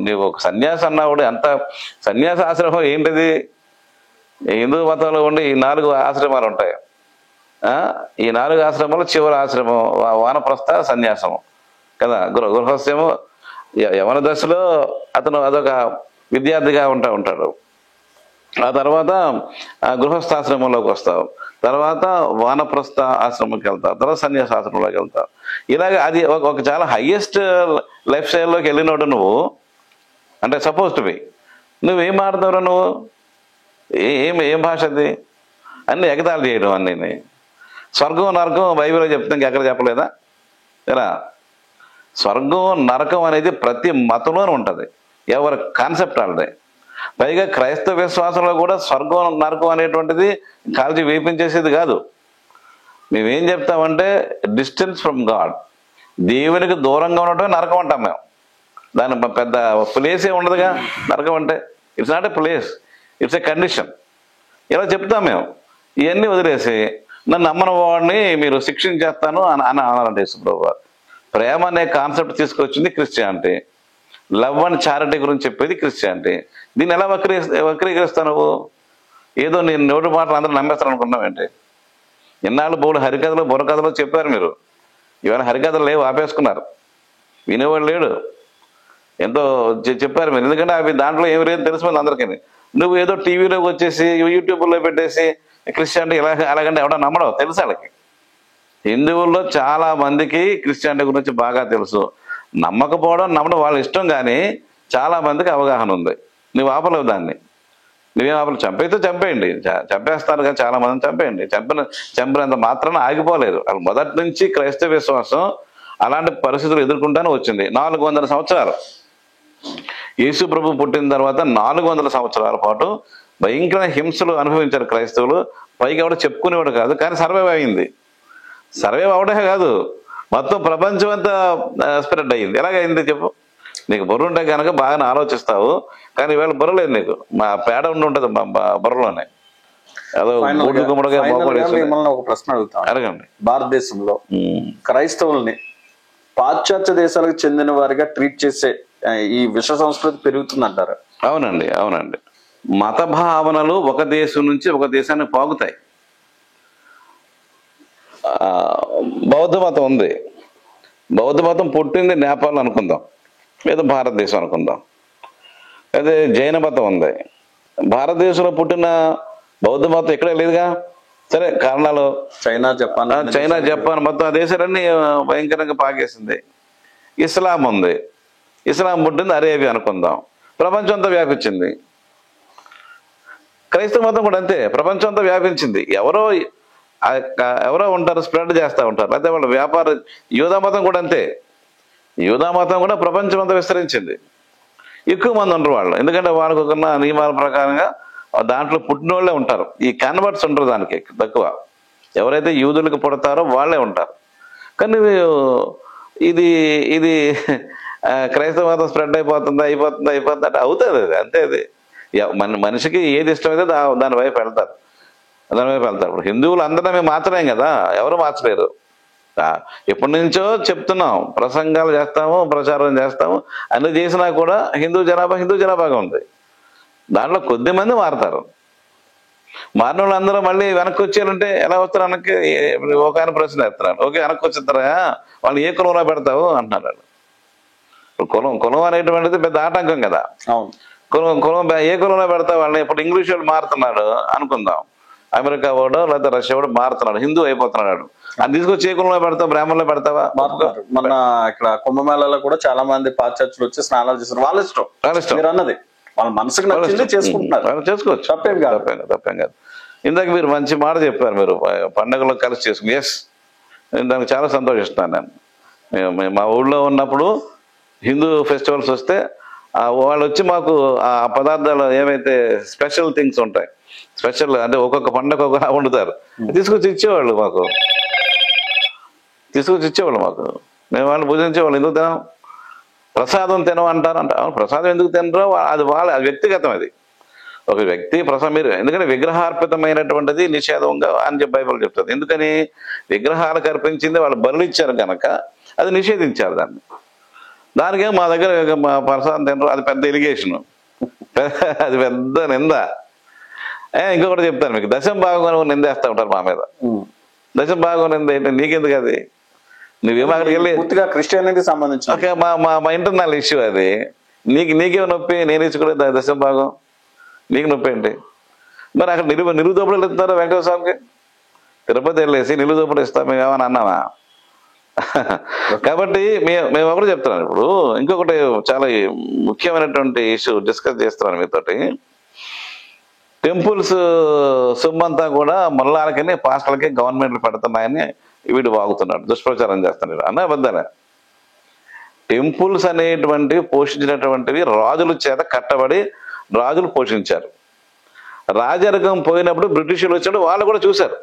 నీవు ఒక సన్యాసి అన్నావుడు. ఎంత సన్యాస ఆశ్రమం ఏంటిది? హిందూ మతంలో ఉండి ఈ 4 ఆశ్రమాలు ఉంటాయి. ఈ 4 ఆశ్రమాలు చివరి ఆశ్రమం వానప్రస్థ సన్యాసము కదా. గృహస్థ్యము యవన దశలో అతను అదొక విద్యార్థిగా ఉంటాడు. ఆ తర్వాత గృహస్థాశ్రమంలోకి వస్తావు, తర్వాత వానప్రస్థ ఆశ్రమంకి వెళ్తావు, తర్వాత సన్యాసాశ్రమంలోకి వెళ్తావు. ఇలాగ అది ఒక చాలా హయ్యెస్ట్ లైఫ్ స్టైల్లోకి వెళ్ళినోడు నువ్వు. అంటే సపోజ్ టు బి నువ్వేం మాట్లాడతావు? నువ్వు ఏం భాష అది? అన్ని ఎగతాళి చేయడం. అన్నీ స్వర్గం నరకం బైబిల్లో చెప్తే ఇంకెక్కడ చెప్పలేదా? ఎలా స్వర్గం నరకం అనేది ప్రతి మతంలోనూ ఉంటుంది, ఎవరి కాన్సెప్ట్ వాళ్ళదే. పైగా క్రైస్తవ విశ్వాసంలో కూడా స్వర్గం నరకం అనేటువంటిది కాల్చి వేపించేసేది కాదు. మేమేం చెప్తామంటే డిస్టెన్స్ ఫ్రమ్ గాడ్, దేవునికి దూరంగా ఉండటమే నరకం అంటాం మేము. దాని పెద్ద ప్లేస్ ఏ ఉండదుగా నరకం అంటే. It's not a place, it's a condition. ఇలా చెప్తాం మేము. ఇవన్నీ వదిలేసి నన్ను నమ్మని వాడిని మీరు శిక్షించేస్తాను అని అనాలంటే యేసుప్రభు. ప్రేమ అనే కాన్సెప్ట్ తీసుకొచ్చింది క్రిస్టియానిటీ. లవ్ అండ్ చారిటీ గురించి చెప్పేది క్రిస్టియానిటీ. దీన్ని ఎలా వక్రీకరిస్తావు నువ్వు? ఏదో నేను నోటి మాటలు అందరూ నమ్మేస్తాను అనుకున్నావు ఏంటి? ఇన్నాళ్ళు బోడు హరికథలు బుర్రకథలు చెప్పారు మీరు, ఇవాళ హరికథలు లేవు, ఆపేసుకున్నారు, వినేవాడు లేడు. ఎంతో చెప్పారు మీరు, ఎందుకంటే అవి దాంట్లో ఏమి లేదు తెలిసిపోయింది అందరికీ. నువ్వు ఏదో టీవీలోకి వచ్చేసి యూట్యూబ్లో పెట్టేసి క్రిస్టియానిటీ అలాగంటే ఎవడో నమ్మడం తెలుసు వాళ్ళకి. హిందువుల్లో చాలా మందికి క్రిస్టియానిటీ గురించి బాగా తెలుసు. నమ్మకపోవడం నమ్మడం వాళ్ళ ఇష్టం, కానీ చాలా మందికి అవగాహన ఉంది. నువ్వు ఆపలేవు దాన్ని. నువ్వేం ఆపలేవు. చంపైతే చంపేయండి, చంపేస్తారు కానీ చాలా మందిని చంపేయండి. చంపినంత మాత్రాన ఆగిపోలేదు. అది మొదటి నుంచి క్రైస్తవ విశ్వాసం అలాంటి పరిస్థితులు ఎదుర్కొంటానే వచ్చింది. 400 సంవత్సరాలు యేసు ప్రభు పుట్టిన తర్వాత 400 సంవత్సరాల పాటు భయంకర హింసలు అనుభవించారు క్రైస్తవులు. పైగా ఎవడో చెప్పుకునేవాడు కాదు, కానీ సర్వైవ్ అయింది. సర్వైవ్ అవడమే కాదు, మొత్తం ప్రపంచం అంతా స్ప్రెడ్ అయ్యింది. ఎలాగైంది చెప్పు? నీకు బుర్ర ఉంటే కనుక బాగానే ఆలోచిస్తావు, కానీ ఈవేళ బుర్ర లేదు నీకు. మా పేడ ఉండి ఉంటుంది బుర్రలోనే. అదో గుమ్మడిగా ఒక ప్రశ్న అడుగుతాను. అడగండి. భారతదేశంలో క్రైస్తవుల్ని పాశ్చాత్య దేశాలకు చెందిన వారిగా ట్రీట్ చేసే ఈ విష సంస్కృతి పెరుగుతుందంటారు? అవునండి, అవునండి. మత భావనలు ఒక దేశం నుంచి ఒక దేశానికి పాకుతాయి. బౌద్ధ మతం ఉంది, బౌద్ధ మతం పుట్టింది నేపాల్ అనుకుందాం, లేదా భారతదేశం అనుకుందాం. అదే జైన మతం ఉంది, భారతదేశంలో పుట్టిన బౌద్ధ మతం ఎక్కడే లేదుగా. సరే కారణాలు చైనా జపాన్ మొత్తం ఆ దేశాలన్నీ భయంకరంగా పాకేసింది. ఇస్లాం ఉంది, ఇస్లాం పుట్టింది అరేబియా అనుకుందాం, ప్రపంచం అంతా వ్యాపించింది. క్రైస్తవ మతం కూడా అంతే, ప్రపంచం అంతా వ్యాపించింది. ఎవరో ఉంటారు, స్ప్రెడ్ చేస్తూ ఉంటారు. లేకపోతే వాళ్ళ వ్యాపార యూదా మతం కూడా అంతే, యూదా మతం కూడా ప్రపంచం అంతా విస్తరించింది. ఎక్కువ మంది ఉండరు వాళ్ళు, ఎందుకంటే వాళ్ళకు ఉన్న నియమాల ప్రకారంగా దాంట్లో పుట్టిన వాళ్ళే ఉంటారు. ఈ కన్వర్ట్స్ ఉంటారు దానికి తక్కువ. ఎవరైతే యూదులకు పుడతారో వాళ్ళే ఉంటారు. కానీ ఇది ఇది క్రైస్తవ మతం స్ప్రెడ్ అయిపోతుంది అంటే అవుతుంది. అది అంతే. అది మనిషికి ఏది ఇష్టమైతే దాని వైపు వెళ్తారు. ఇప్పుడు హిందువులు అందరం మేము మార్చలేం కదా, ఎవరు మార్చలేరు. ఎప్పటి నుంచో చెప్తున్నాం, ప్రసంగాలు చేస్తాము, ప్రచారం చేస్తాము. అన్ని చేసినా కూడా హిందూ జనాభాగా ఉంది. దాంట్లో కొద్ది మంది మారుతారు. మారిన వాళ్ళందరూ మళ్ళీ వెనక్కి వచ్చారంటే ఎలా వస్తారు? వెనక్కి ఒక ఆయన ప్రశ్న వేస్తున్నాడు. ఓకే, వెనక్కి వచ్చిస్తారా, వాళ్ళు ఏ కులంలో పెడతావు అంటున్నారు. కులం అనేటువంటిది పెద్ద ఆటంకం కదా. కులం ఏ కులంలో పెడతావు వాళ్ళని? ఇప్పుడు ఇంగ్లీష్ వాళ్ళు మారుతున్నాడు అనుకుందాం, అమెరికా వాడు లేకపోతే రష్యా వాడు మారుతున్నాడు, హిందూ అయిపోతున్నాడు. అది తీసుకొచ్చి ఏ కులంలో పెడతావు? బ్రాహ్మణులో పెడతావా? మన ఇక్కడ కుంభమేళలో కూడా చాలా మంది పాశ్చాత్యులు వచ్చి స్నానాలు చేస్తారు. వాళ్ళ ఇష్టం మీరు అన్నది, వాళ్ళ మనసుకు నచ్చింది చేసుకుంటున్నారు, చేసుకోవచ్చు, తప్పేం కాదు. ఇందాక మీరు మంచి మాట చెప్పారు, మీరు పండుగలో కలిసి చేసుకుని. ఎస్, నేను దానికి చాలా సంతోషిస్తున్నాను. నేను మా ఊళ్ళో ఉన్నప్పుడు హిందూ ఫెస్టివల్స్ వస్తే వాళ్ళు వచ్చి మాకు ఆ పదార్థాలు ఏమైతే స్పెషల్ థింగ్స్ ఉంటాయి, స్పెషల్ అంటే ఒక్కొక్క పండుగ ఒక్కొక్క వండుతారు, తీసుకొచ్చి ఇచ్చేవాళ్ళు మాకు. మేము వాళ్ళు భుజించేవాళ్ళు. ఎందుకు తినం? ప్రసాదం తినమంటారు అంట. ప్రసాదం ఎందుకు తినరో అది వ్యక్తిగతం. అది ఒక వ్యక్తి ప్రసాదం మీరు, ఎందుకంటే విగ్రహార్పితమైనటువంటిది నిషేధంగా అని చెప్పి బైబిల్ చెప్తుంది. ఎందుకని? విగ్రహాలకు అర్పించింది వాళ్ళు బలులు ఇచ్చారు కనుక అది నిషేధించారు దాన్ని. దానికే మా దగ్గర ప్రసాదం తినరు, అది పెద్ద ఎలిగేషన్, అది పెద్ద నింద. ఇంకొకటి చెప్తాను మీకు, దశం భాగం నిందేస్తూ ఉంటారు మా మీద. దశం భాగం నింద ఏంటి? నీకెందుకు? అది నువ్వేమో అక్కడికి వెళ్ళి పూర్తిగా క్రిస్టియానిటీ సంబంధించి మా ఇంటర్నల్ ఇష్యూ అది. నీకేమో నొప్పి, నేను ఇచ్చుకునే దశం భాగం, నీకు నొప్పి ఏంటి? మరి అక్కడ నిలుదోపుడు ఇస్తున్నారు వెంకటేశ్వర స్వామికి. తిరుపతి వెళ్ళేసి నిలుదోపుడు ఇస్తాం మేము ఏమని అన్నామా? కాబట్టి మేము ఒకటి చెప్తున్నాను. ఇప్పుడు ఇంకొకటి చాలా ముఖ్యమైనటువంటి ఇష్యూ డిస్కస్ చేస్తున్నాను మీతోటి. టెంపుల్స్ సొమ్మంతా కూడా మల్లాలకని పాస్టర్లకి గవర్నమెంట్లు పెడుతున్నాయని వీడు వాగుతున్నాడు, దుష్ప్రచారం చేస్తున్నాడు. అన్న అబద్ధాలే. టెంపుల్స్ అనేటువంటివి పోషించినటువంటివి రాజుల చేత కట్టబడి రాజులు పోషించారు. రాజరికం పోయినప్పుడు బ్రిటిషులు వచ్చాడు, వాళ్ళు కూడా చూశారు.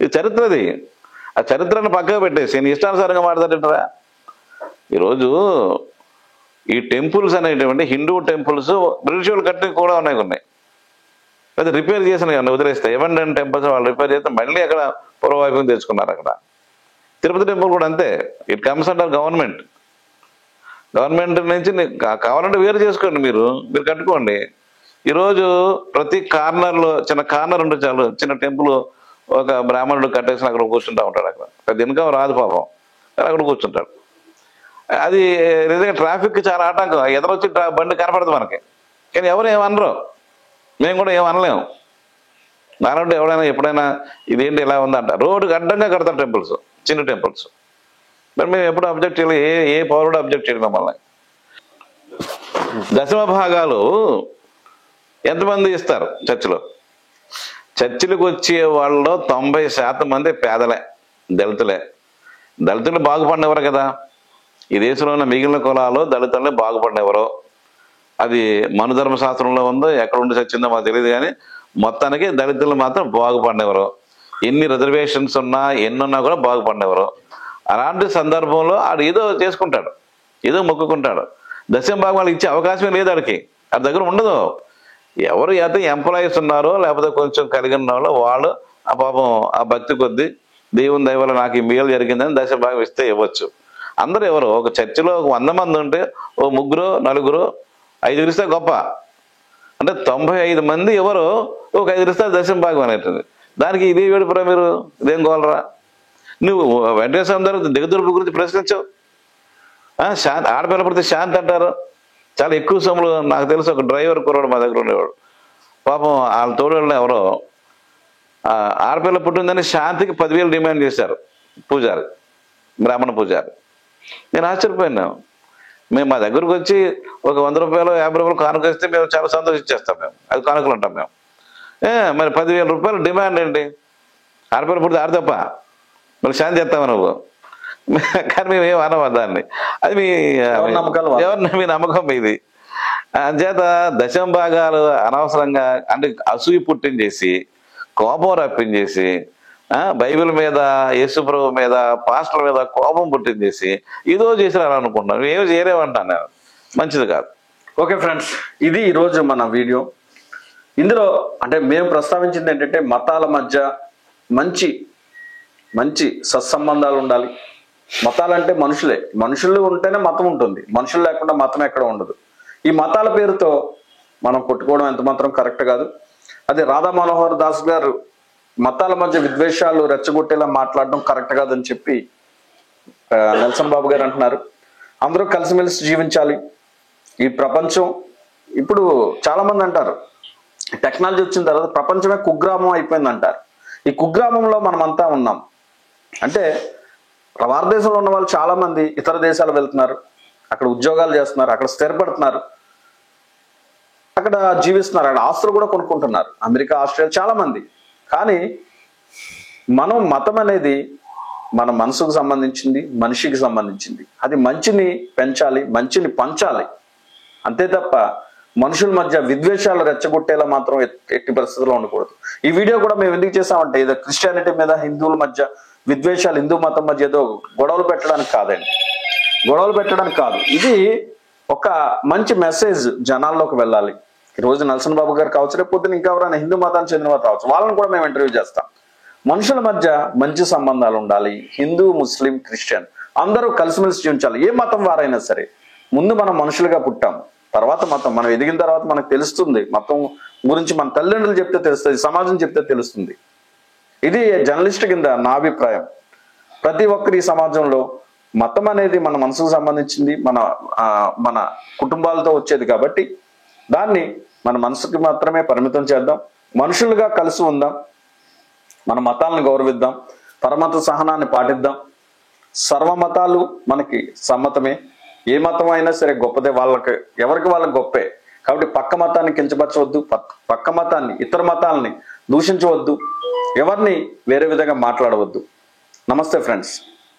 ఇది చరిత్రది. ఆ చరిత్రను పక్కకు పెట్టేసి నేను ఇష్టానుసారంగా మాట్లాడేటరా. ఈరోజు ఈ టెంపుల్స్ అనేటువంటి హిందూ టెంపుల్స్ బ్రిటిష్ వాళ్ళు కట్టి కూడా ఉన్నాయి. అయితే రిపేర్ చేసిన వదిలేస్తే ఎవెండెంట్ టెంపుల్స్ వాళ్ళు రిపేర్ చేస్తే మళ్ళీ అక్కడ పూర్వవైపు తెచ్చుకున్నారు. అక్కడ తిరుపతి టెంపుల్ కూడా అంతే. ఇట్ కమ్స్ అండర్ గవర్నమెంట్ నుంచి కావాలంటే వేరు చేసుకోండి, మీరు కట్టుకోండి. ఈరోజు ప్రతి కార్నర్లో చిన్న కార్నర్ ఉంటే చాలు, చిన్న టెంపుల్ ఒక బ్రాహ్మణుడు కట్టేసి అక్కడ కూర్చుంటా ఉంటాడు. అక్కడ పెద్ద ఇన్కమ్ రాదు పాపం, అక్కడ కూర్చుంటాడు. అది నిజంగా ట్రాఫిక్ చాలా ఆటంకం. ఎదురొచ్చి బండి కనపడదు మనకి, కానీ ఎవరు ఏమనరు, మేము కూడా ఏమనలేము. నానంటే ఎవడైనా ఎప్పుడైనా ఇదేంటి ఇలా ఉందంట. రోడ్డుకి అడ్డంగా కడతారు టెంపుల్స్, చిన్న టెంపుల్స్. మరి మేము ఎప్పుడు అబ్జెక్ట్ చేయలేదు, ఏ పౌరుడు అబ్జెక్ట్ చేయలేదు మమ్మల్ని. దశమ భాగాలు ఎంతమంది ఇస్తారు చర్చిలో? చర్చిలకు వచ్చే వాళ్ళలో 90% మంది పేదలే, దళితులు బాగుపడినెవరు కదా. ఈ దేశంలో ఉన్న మిగిలిన కులాలు దళితుల్ని బాగుపడినెవరో అది మనుధర్మ శాస్త్రంలో ఉందో ఎక్కడ ఉండి చచ్చిందో మాకు తెలియదు, కానీ మొత్తానికి దళితులు మాత్రం బాగుపడినెవరు. ఎన్ని రిజర్వేషన్స్ ఉన్నా ఎన్నున్నా కూడా బాగుపడినెవరు. అలాంటి సందర్భంలో ఆడు ఏదో చేసుకుంటాడు, ఏదో మొక్కుకుంటాడు. దశమ భాగాలు ఇచ్చే అవకాశమే లేదు ఆడికి, అది దగ్గర ఉండదు. ఎవరు అయితే ఎంప్లాయీస్ ఉన్నారో లేకపోతే కొంచెం కలిగిన వాళ్ళు ఆ పాపం ఆ భక్తి కొద్దీ దేవుని దయ వల్ల నాకు ఈ మేలు జరిగిందని దశమ భాగం ఇస్తే ఇవ్వచ్చు. అందరూ ఎవరు? ఒక చర్చిలో 100 మంది ఉంటే ఓ 3, 4, 5 ఇస్తే గొప్ప. అంటే 95 మంది ఎవరో ఒక 5 ఇస్తారు దశమ భాగం అనేటువంటి. దానికి ఇదే వేడుపురా మీరు, ఇదేం గోలరా? నువ్వు వెంకటేశ్వర స్వామి దగ్గర దిగదుర్పు గురించి ప్రశ్నించవు. శాంతి, ఆడపిల్ల పడితే శాంతి అంటారు. చాలా ఎక్కువ సొమ్ములు. నాకు తెలుసు ఒక డ్రైవర్ కుర్రాడు మా దగ్గర ఉండేవాడు, పాపం వాళ్ళ తోడు ఎవరో ఆడపిల్ల పుట్టిందని శాంతికి 10,000 డిమాండ్ చేశారు పూజారి, బ్రాహ్మణ పూజారి. నేను ఆశ్చర్యపోయాను. మేము మా దగ్గరకు వచ్చి ఒక 100 రూపాయలు 50 రూపాయలు కానుక ఇస్తే మేము చాలా సంతోషించేస్తాం. మేము అది కానుకలు అంటాం మేము. మరి 10,000 రూపాయలు డిమాండ్ ఏంటి? ఆడపిల్ల పుడితే ఆడతప్ప మరి శాంతి చేస్తావా నువ్వు? కానీ మేము ఏం అనవా దాన్ని. అది మీ నమ్మకం ఇది. అంచేత దశమ భాగాలు అనవసరంగా అంటే అసూయ పుట్టించేసి, కోపం రప్పించేసి, బైబిల్ మీద, యేసుప్రభు మీద, పాస్టర్ మీద కోపం పుట్టించేసి ఇదో చేసినారు అనుకుంటున్నాను. ఏమి చేయలేమంటాను నేను. మంచిది కాదు. ఓకే ఫ్రెండ్స్, ఇది ఈరోజు మన వీడియో. ఇందులో అంటే మేము ప్రస్తావించింది ఏంటంటే మతాల మధ్య మంచి సత్సంబంధాలు ఉండాలి. మతాలంటే మనుషులే, మనుషులు ఉంటేనే మతం ఉంటుంది. మనుషులు లేకుండా మతం ఎక్కడ ఉండదు. ఈ మతాల పేరుతో మనం కొట్టుకోవడం ఎంత మాత్రం కరెక్ట్ కాదు. అదే రాధా మనోహర్ దాస్ గారు మతాల మధ్య విద్వేషాలు రెచ్చగొట్టేలా మాట్లాడడం కరెక్ట్ కాదని చెప్పి నెల్సన్ బాబు గారు అంటున్నారు. అందరూ కలిసిమెలిసి జీవించాలి. ఈ ప్రపంచం ఇప్పుడు చాలా మంది అంటారు టెక్నాలజీ వచ్చిన తర్వాత ప్రపంచమే కుగ్రామం అయిపోయింది అంటారు. ఈ కుగ్రామంలో మనమంతా ఉన్నాం. అంటే భారతదేశంలో ఉన్న వాళ్ళు చాలా మంది ఇతర దేశాలు వెళ్తున్నారు, అక్కడ ఉద్యోగాలు చేస్తున్నారు, అక్కడ స్థిరపడుతున్నారు, అక్కడ జీవిస్తున్నారు, అక్కడ ఆస్తులు కూడా కొనుక్కుంటున్నారు, అమెరికా, ఆస్ట్రేలియా చాలా మంది. కానీ మతం అనేది మన మనసుకు సంబంధించింది, మనిషికి సంబంధించింది. అది మంచిని పెంచాలి, మంచిని పంచాలి, అంతే తప్ప మనుషుల మధ్య విద్వేషాలు రెచ్చగొట్టేలా మాత్రం ఎట్టి పరిస్థితుల్లో ఉండకూడదు. ఈ వీడియో కూడా మేము ఎందుకు చేసామంటే ఏదో క్రిస్టియానిటీ మీద హిందువుల మధ్య విద్వేషాలు, హిందూ మతం మధ్య ఏదో గొడవలు పెట్టడానికి కాదండి, గొడవలు పెట్టడానికి కాదు. ఇది ఒక మంచి మెసేజ్ జనాల్లోకి వెళ్ళాలి. ఈ రోజు నెల్సన్ బాబు గారు కావచ్చు, రేపు పొద్దున ఇంకా ఎవరైనా హిందూ మతానికి చెందిన వారు కావచ్చు, వాళ్ళని కూడా మేము ఇంటర్వ్యూ చేస్తాం. మనుషుల మధ్య మంచి సంబంధాలు ఉండాలి. హిందూ, ముస్లిం, క్రిస్టియన్ అందరూ కలిసిమెలిసి జీవించాలి. ఏ మతం వారైనా సరే. ముందు మనం మనుషులుగా పుట్టాం, తర్వాత మతం. మనం ఎదిగిన తర్వాత మనకు తెలుస్తుంది మతం గురించి. మన తల్లిదండ్రులు చెప్తే తెలుస్తుంది, సమాజం చెప్తే తెలుస్తుంది. ఇది జర్నలిస్ట్ కింద నా అభిప్రాయం. ప్రతి ఒక్కరి ఈ సమాజంలో మతం అనేది మన మనసుకు సంబంధించింది, మన కుటుంబాలతో వచ్చేది కాబట్టి దాన్ని మన మనసుకి మాత్రమే పరిమితం చేద్దాం. మనుషులుగా కలిసి ఉందాం, మన మతాలను గౌరవిద్దాం, పరమత సహనాన్ని పాటిద్దాం. సర్వమతాలు మనకి సమ్మతమే. ఏ మతం అయినా సరే గొప్పదే, ఎవరికి వాళ్ళకి గొప్పే. కాబట్టి పక్క మతాన్ని కించపరచవద్దు, పక్క మతాన్ని, ఇతర మతాలని దూషించవద్దు, ఎవరిని వేరే విధంగా మాట్లాడవద్దు. నమస్తే ఫ్రెండ్స్.